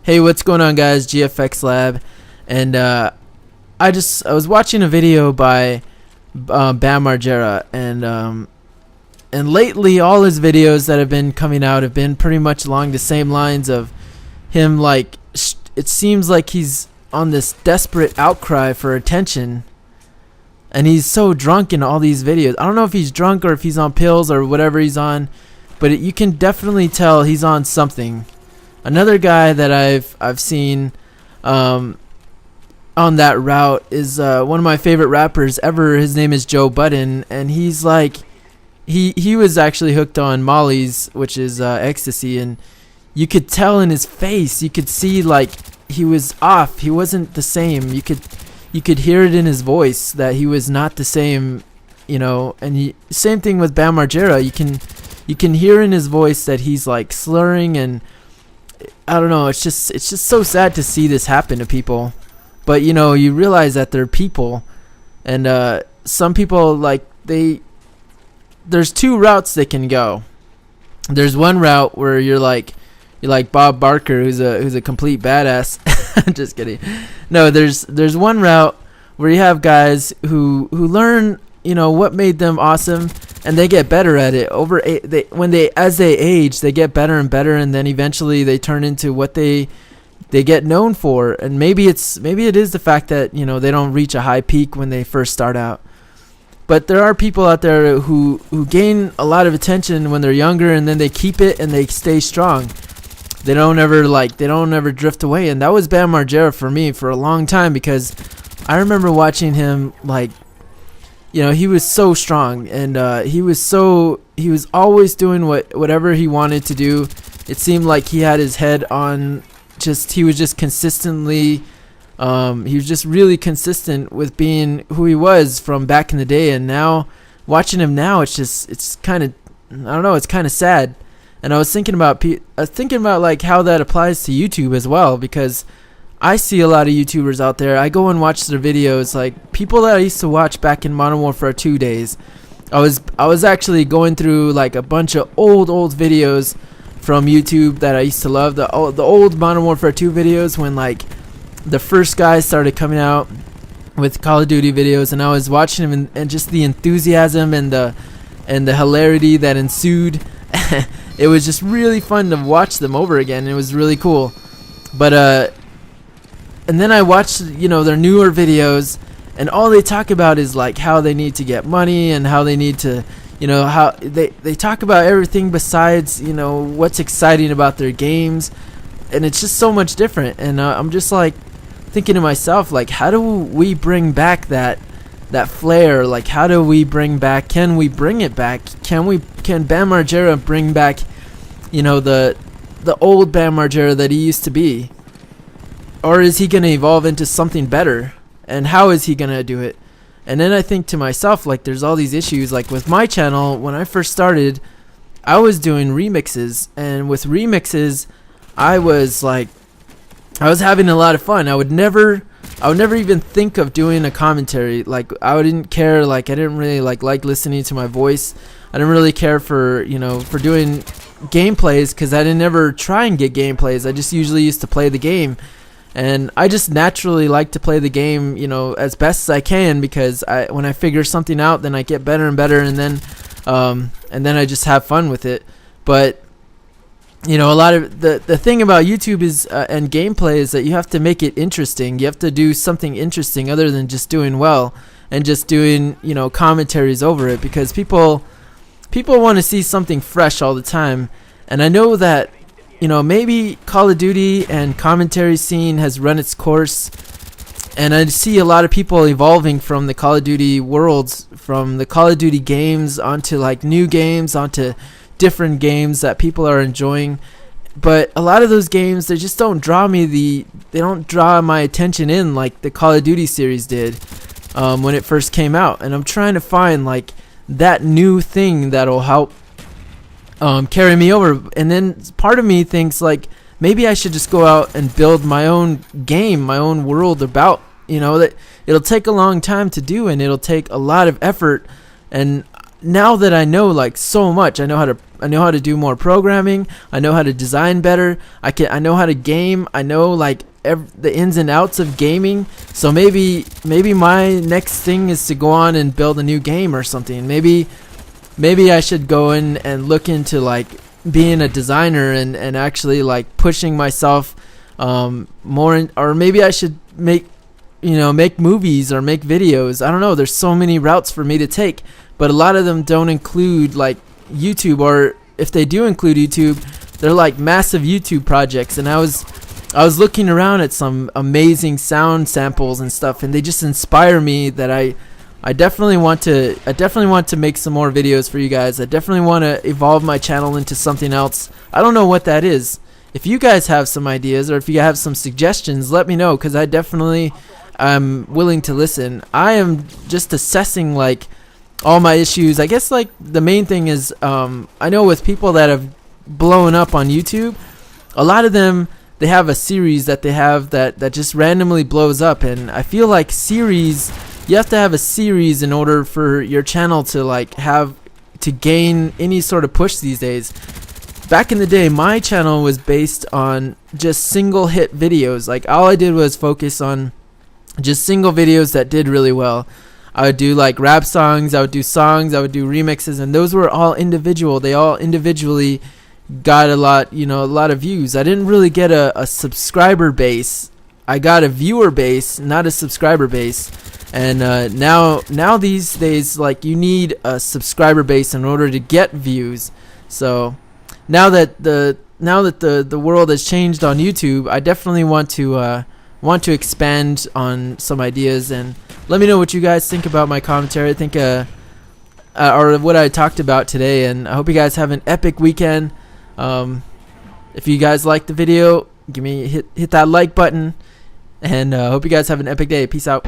Hey, what's going on, guys? GFXLab, and I was watching a video by Bam Margera, and lately all his videos that have been coming out have been pretty much along the same lines of him. Like, it seems like he's on this desperate outcry for attention, and he's so drunk in all these videos. I don't know if he's drunk or if he's on pills or whatever he's on, but you can definitely tell he's on something. Another guy that I've seen on that route is one of my favorite rappers ever. His name is Joe Budden, and he's like, he was actually hooked on Molly's, which is ecstasy, and you could tell in his face, you could see like he was off. He wasn't the same. You could hear it in his voice that he was not the same, you know. And same thing with Bam Margera. You can hear in his voice that he's like slurring, and I don't know. It's just so sad to see this happen to people. But you know, you realize that they're people, and some people, like, there's two routes they can go. There's one route where you're like Bob Barker, who's a complete badass. Just kidding. No, there's one route where you have guys who learn, you know, what made them awesome, and they get better at it as they age. They get better and better, and then eventually they turn into what they get known for. And maybe it is the fact that, you know, they don't reach a high peak when they first start out. But there are people out there who gain a lot of attention when they're younger, and then they keep it and they stay strong. They don't ever drift away. And that was Bam Margera for me for a long time, because I remember watching him, like, you know, he was so strong, and he was always doing whatever he wanted to do. It seemed like he had his head on, he was just consistently, he was just really consistent with being who he was from back in the day. And now, watching him now, it's kind of, I don't know, it's kind of sad. And I was thinking about like how that applies to YouTube as well, because I see a lot of YouTubers out there. I go and watch their videos, like people that I used to watch back in Modern Warfare 2 days. I was actually going through like a bunch of old videos from YouTube that I used to love, the old Modern Warfare 2 videos, when like the first guys started coming out with Call of Duty videos, and I was watching them, and just the enthusiasm and the hilarity that ensued. It was just really fun to watch them over again. It was really cool. But and then I watched, you know, their newer videos, and all they talk about is like how they need to get money, and how they need to, you know, how they talk about everything besides, you know, what's exciting about their games. And it's just so much different. And I'm just like thinking to myself, like, how do we bring back that flair? Like, how do we bring back, can we bring it back? Can Bam Margera bring back, you know, the old Bam Margera that he used to be? Or is he going to evolve into something better? And how is he going to do it? And then I think to myself, like, there's all these issues. Like with my channel, when I first started, I was doing remixes, and with remixes, I was having a lot of fun. I would never even think of doing a commentary. Like, I didn't care. Like, I didn't really like listening to my voice. I didn't really care for, you know, for doing gameplays, because I didn't ever try and get gameplays. I just usually used to play the game, and I just naturally like to play the game, you know, as best as I can, because when I figure something out, then I get better and better, and then I just have fun with it. But you know, a lot of the thing about YouTube is and gameplay is that you have to make it interesting. You have to do something interesting other than just doing well and just doing, you know, commentaries over it, because people want to see something fresh all the time. And I know that, you know, maybe Call of Duty and commentary scene has run its course, and I see a lot of people evolving from the Call of Duty worlds, from the Call of Duty games onto like new games, onto different games that people are enjoying. But a lot of those games, they just don't draw they don't draw my attention in like the Call of Duty series did when it first came out. And I'm trying to find like that new thing that'll help carry me over. And then part of me thinks like, maybe I should just go out and build my own game, my own world about, you know, that it'll take a long time to do, and it'll take a lot of effort. And now that I know like so much, I know how to do more programming. I know how to design better. I know how to game. I know like the ins and outs of gaming. So maybe my next thing is to go on and build a new game or something. Maybe I should go in and look into like being a designer and actually like pushing myself more or maybe I should make movies or make videos. I don't know, there's so many routes for me to take, but a lot of them don't include like YouTube, or if they do include YouTube, they're like massive YouTube projects. And I was looking around at some amazing sound samples and stuff, and they just inspire me that I definitely want to make some more videos for you guys. I definitely want to evolve my channel into something else. I don't know what that is. If you guys have some ideas or if you have some suggestions, let me know, because I definitely am willing to listen. I am just assessing like all my issues. I guess like the main thing is I know with people that have blown up on YouTube, a lot of them, they have a series that they have that just randomly blows up, and I feel like you have to have a series in order for your channel to like have to gain any sort of push these days. Back in the day, my channel was based on just single hit videos. Like all I did was focus on just single videos that did really well. I would do like rap songs, I would do remixes, and those were all individual. They all individually got a lot of views. I didn't really get a subscriber base. I got a viewer base, not a subscriber base. And now these days, like, you need a subscriber base in order to get views. So now that the world has changed on YouTube, I definitely want to expand on some ideas. And let me know what you guys think about my commentary. I think or what I talked about today. And I hope you guys have an epic weekend. If you guys liked the video, hit that like button, and hope you guys have an epic day. Peace out.